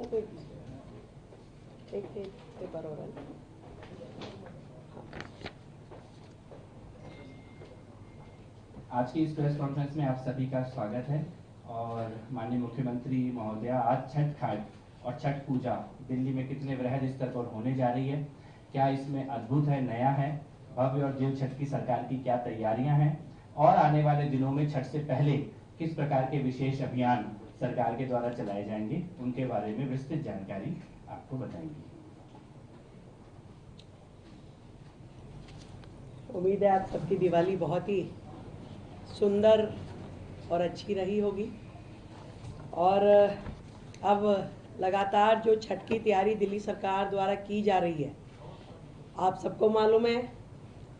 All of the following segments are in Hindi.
तो एक पेपर और है। आज की इस प्रेस कॉन्फ्रेंस में आप सभी का स्वागत है। और माननीय मुख्यमंत्री महोदया, आज छठ घाट और छठ पूजा दिल्ली में कितने वृहद स्तर पर होने जा रही है, क्या इसमें अद्भुत है, नया है, भव्य और दिव्य छठ की सरकार की क्या तैयारियां हैं और आने वाले दिनों में छठ से पहले किस प्रकार के विशेष अभियान सरकार के द्वारा चलाए जाएंगे, उनके बारे में विस्तृत जानकारी आपको बताएंगे। उम्मीद है आप सबकी दिवाली बहुत ही सुंदर और अच्छी रही होगी। और अब लगातार जो छठ की तैयारी दिल्ली सरकार द्वारा की जा रही है, आप सबको मालूम है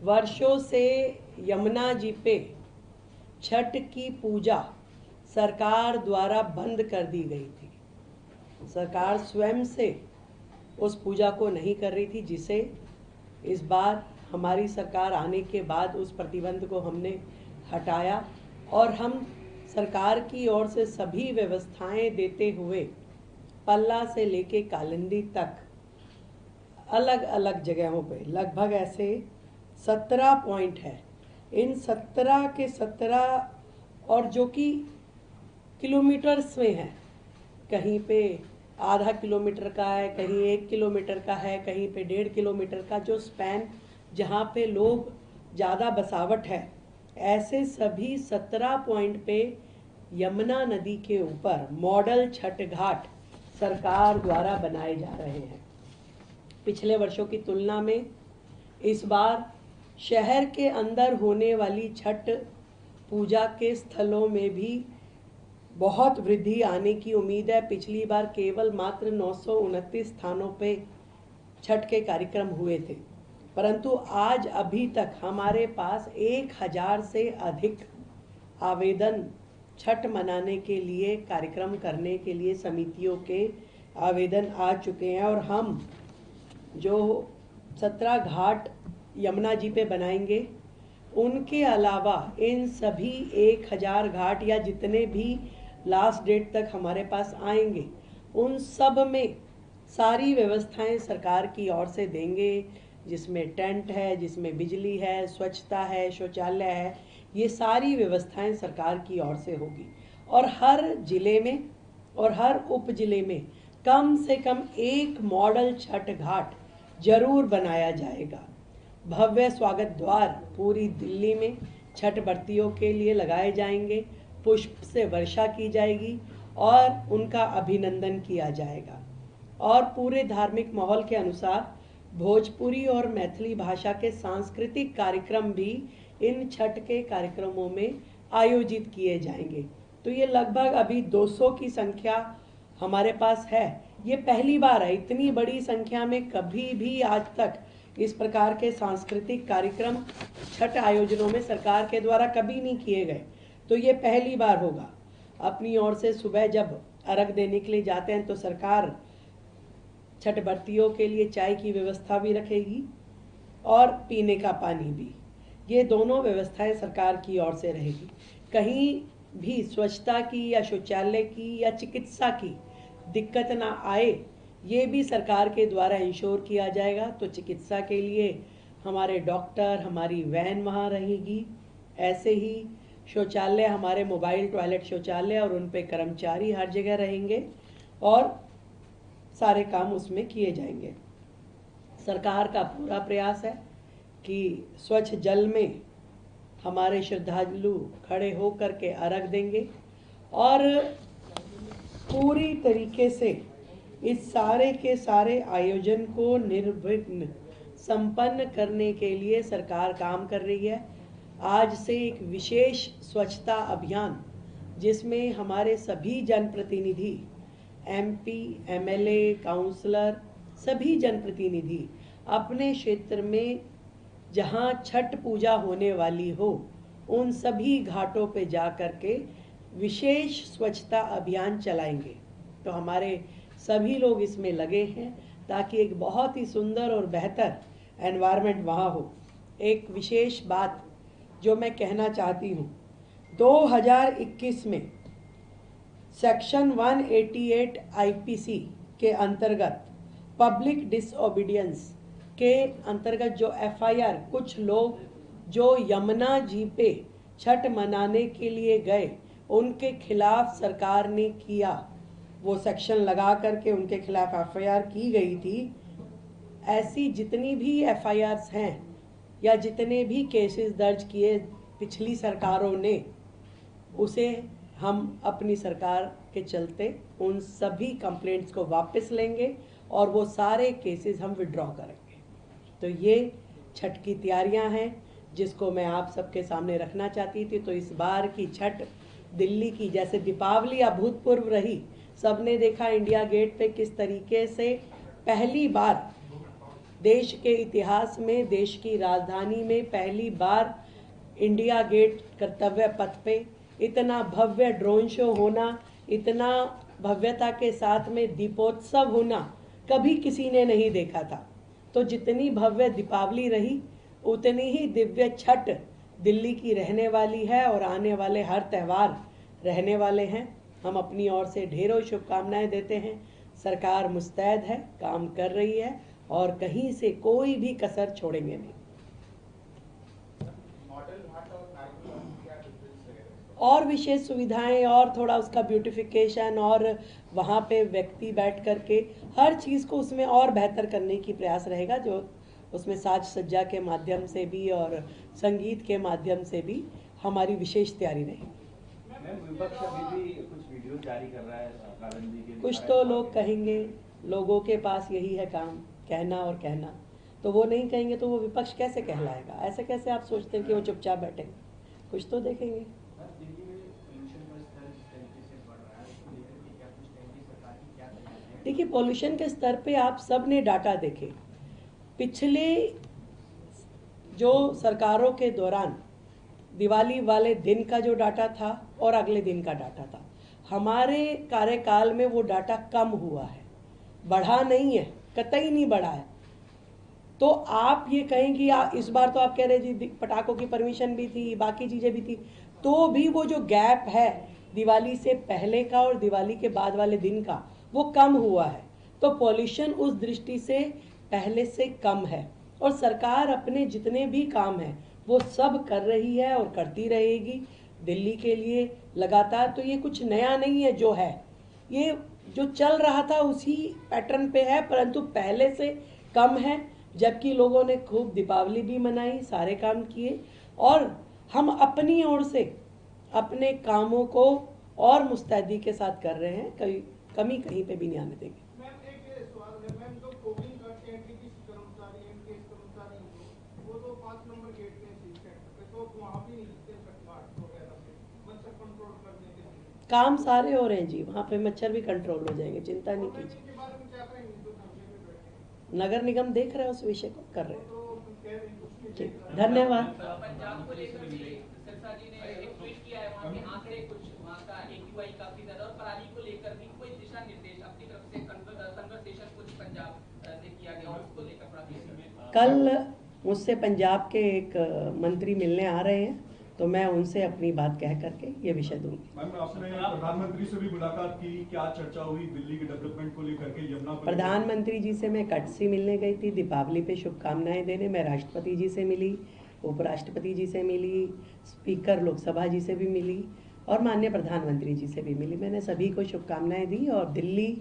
वर्षों से यमुना जी पे छठ की पूजा सरकार द्वारा बंद कर दी गई थी। सरकार स्वयं से उस पूजा को नहीं कर रही थी, जिसे इस बार हमारी सरकार आने के बाद उस प्रतिबंध को हमने हटाया और हम सरकार की ओर से सभी व्यवस्थाएं देते हुए पल्ला से लेके कालिंदी तक अलग अलग जगहों पे लगभग ऐसे 17 पॉइंट है। इन 17 के 17 और जो कि किलोमीटर्स में है, कहीं पे आधा किलोमीटर का है, कहीं 1 किलोमीटर का है, कहीं पे 1.5 किलोमीटर का, जो स्पैन जहाँ पे लोग ज़्यादा बसावट है, ऐसे सभी 17 पॉइंट पे यमुना नदी के ऊपर मॉडल छठ घाट सरकार द्वारा बनाए जा रहे हैं। पिछले वर्षों की तुलना में इस बार शहर के अंदर होने वाली छठ पूजा के स्थलों में भी बहुत वृद्धि आने की उम्मीद है। पिछली बार केवल मात्र 929 स्थानों पे छठ के कार्यक्रम हुए थे, परंतु आज अभी तक हमारे पास 1000 से अधिक आवेदन छठ मनाने के लिए, कार्यक्रम करने के लिए समितियों के आवेदन आ चुके हैं। और हम जो 17 घाट यमुना जी पे बनाएंगे, उनके अलावा इन सभी 1000 घाट या जितने भी लास्ट डेट तक हमारे पास आएंगे, उन सब में सारी व्यवस्थाएं सरकार की ओर से देंगे, जिसमें टेंट है, जिसमें बिजली है, स्वच्छता है, शौचालय है, ये सारी व्यवस्थाएं सरकार की ओर से होगी। और हर जिले में और हर उप जिले में कम से कम एक मॉडल छठ घाट जरूर बनाया जाएगा। भव्य स्वागत द्वार पूरी दिल्ली में छठ व्रतियों के लिए लगाए जाएंगे, पुष्प से वर्षा की जाएगी और उनका अभिनंदन किया जाएगा। और पूरे धार्मिक माहौल के अनुसार भोजपुरी और मैथिली भाषा के सांस्कृतिक कार्यक्रम भी इन छठ के कार्यक्रमों में आयोजित किए जाएंगे। तो ये लगभग अभी 200 की संख्या हमारे पास है। ये पहली बार है, इतनी बड़ी संख्या में कभी भी आज तक इस प्रकार के सांस्कृतिक कार्यक्रम छठ आयोजनों में सरकार के द्वारा कभी नहीं किए गए, तो ये पहली बार होगा। अपनी ओर से सुबह जब अर्घ देने के लिए जाते हैं तो सरकार छठ व्रतियों के लिए चाय की व्यवस्था भी रखेगी और पीने का पानी भी। ये दोनों व्यवस्थाएं सरकार की ओर से रहेगी। कहीं भी स्वच्छता की या शौचालय की या चिकित्सा की दिक्कत ना आए, ये भी सरकार के द्वारा इंश्योर किया जाएगा। तो चिकित्सा के लिए हमारे डॉक्टर, हमारी वैन वहाँ रहेगी। ऐसे ही शौचालय, हमारे मोबाइल टॉयलेट शौचालय और उन पे कर्मचारी हर जगह रहेंगे और सारे काम उसमें किए जाएंगे। सरकार का पूरा प्रयास है कि स्वच्छ जल में हमारे श्रद्धालु खड़े होकर के अर्घ देंगे और पूरी तरीके से इस सारे के सारे आयोजन को निर्विघ्न संपन्न करने के लिए सरकार काम कर रही है। आज से एक विशेष स्वच्छता अभियान, जिसमें हमारे सभी जनप्रतिनिधि, एमपी, एमएलए, काउंसलर, सभी जनप्रतिनिधि अपने क्षेत्र में जहां छठ पूजा होने वाली हो, उन सभी घाटों पे जा कर के विशेष स्वच्छता अभियान चलाएंगे। तो हमारे सभी लोग इसमें लगे हैं ताकि एक बहुत ही सुंदर और बेहतर एनवायरनमेंट वहाँ हो। एक विशेष बात जो मैं कहना चाहती हूँ, 2021 में सेक्शन 188 आईपीसी के अंतर्गत पब्लिक डिसओबीडियंस के अंतर्गत जो एफआईआर कुछ लोग जो यमुना जी पे छठ मनाने के लिए गए उनके खिलाफ सरकार ने किया, वो सेक्शन लगा करके उनके खिलाफ एफआईआर की गई थी। ऐसी जितनी भी एफआईआर्स हैं या जितने भी केसेस दर्ज किए पिछली सरकारों ने, उसे हम अपनी सरकार के चलते उन सभी कंप्लेंट्स को वापस लेंगे और वो सारे केसेस हम विड्रॉ करेंगे। तो ये छठ की तैयारियां हैं जिसको मैं आप सबके सामने रखना चाहती थी। तो इस बार की छठ दिल्ली की जैसे दीपावली अभूतपूर्व रही, सबने देखा इंडिया गेट पे किस तरीके से पहली बार देश के इतिहास में, देश की राजधानी में पहली बार इंडिया गेट कर्तव्य पथ पे इतना भव्य ड्रोन शो होना, इतना भव्यता के साथ में दीपोत्सव होना कभी किसी ने नहीं देखा था। तो जितनी भव्य दीपावली रही उतनी ही दिव्य छठ दिल्ली की रहने वाली है और आने वाले हर त्यौहार रहने वाले हैं। हम अपनी ओर से ढेरों शुभकामनाएं देते हैं। सरकार मुस्तैद है, काम कर रही है और कहीं से कोई भी कसर छोड़ेंगे नहीं। और विशेष सुविधाएं और थोड़ा उसका ब्यूटिफिकेशन और वहाँ पे व्यक्ति बैठ करके हर चीज़ को उसमें और बेहतर करने की प्रयास रहेगा, जो उसमें साज सज्जा के माध्यम से भी और संगीत के माध्यम से भी हमारी विशेष तैयारी रहेगी। विपक्ष अभी भी कुछ वीडियो जारी कर रहा है कालंदी के, कुछ तो लोग कहेंगे, लोगों के पास यही है काम, कहना और कहना। तो वो नहीं कहेंगे तो वो विपक्ष कैसे कहलाएगा? ऐसे कैसे आप सोचते हैं कि वो चुपचाप बैठेंगे? कुछ तो देखेंगे। देखिए, पॉल्यूशन के स्तर पे आप सब ने डाटा देखे। पिछले जो सरकारों के दौरान दिवाली वाले दिन का जो डाटा था और अगले दिन का डाटा था, हमारे कार्यकाल में वो डाटा कम हुआ है, बढ़ा नहीं है, कतई नहीं बढ़ा है। तो आप ये कहेंगे इस बार तो आप कह रहे जी पटाखों की परमिशन भी थी, बाकी चीज़ें भी थी, तो भी वो जो गैप है दिवाली से पहले का और दिवाली के बाद वाले दिन का, वो कम हुआ है। तो पॉल्यूशन उस दृष्टि से पहले से कम है और सरकार अपने जितने भी काम हैं वो सब कर रही है और करती रहेगी दिल्ली के लिए लगातार। तो ये कुछ नया नहीं है, जो है ये जो चल रहा था उसी पैटर्न पे है, परंतु पहले से कम है। जबकि लोगों ने खूब दीपावली भी मनाई, सारे काम किए और हम अपनी ओर से अपने कामों को और मुस्तैदी के साथ कर रहे हैं, कहीं कमी कहीं पे भी नहीं आने देंगे। काम सारे हो रहे हैं जी, वहाँ पे मच्छर भी कंट्रोल हो जाएंगे, चिंता नहीं कीजिए। नगर निगम देख रहे हैं, उस विषय को कर रहे हैं। ठीक, धन्यवाद। पंजाब को लेकर भी सिरसा जी ने एक ट्वीट किया है, वहाँ के आंकड़े कुछ वहाँ का AQI काफी ज्यादा और पराली को लेकर भी कोई दिशा निर्देश अपनी तरफ से कन्वर्सेशन कुछ पंजाब से किया गया और उसको लेकर कल मुझसे पंजाब के एक मंत्री मिलने आ रहे हैं, तो मैं उनसे अपनी बात कह करके ये विषय दूंगी। मैम, आपने प्रधानमंत्री से भी मुलाकात की, क्या चर्चा हुई दिल्ली के डेवलपमेंट को लेकर के? यमुना प्रधानमंत्री जी से मैं कटसी मिलने गई थी दीपावली पे शुभकामनाएं देने। मैं राष्ट्रपति जी से मिली, उपराष्ट्रपति जी से मिली, स्पीकर लोकसभा जी से भी मिली और माननीय प्रधानमंत्री जी से भी मिली। मैंने सभी को शुभकामनाएं दी और दिल्ली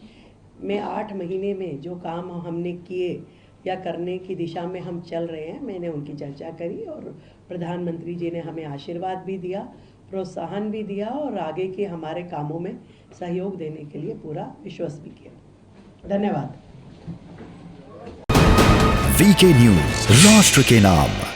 में 8 महीने में जो काम हमने किए या करने की दिशा में हम चल रहे हैं, मैंने उनकी चर्चा करी और प्रधानमंत्री जी ने हमें आशीर्वाद भी दिया, प्रोत्साहन भी दिया और आगे के हमारे कामों में सहयोग देने के लिए पूरा विश्वास भी किया। धन्यवाद। वीके न्यूज, राष्ट्र के नाम।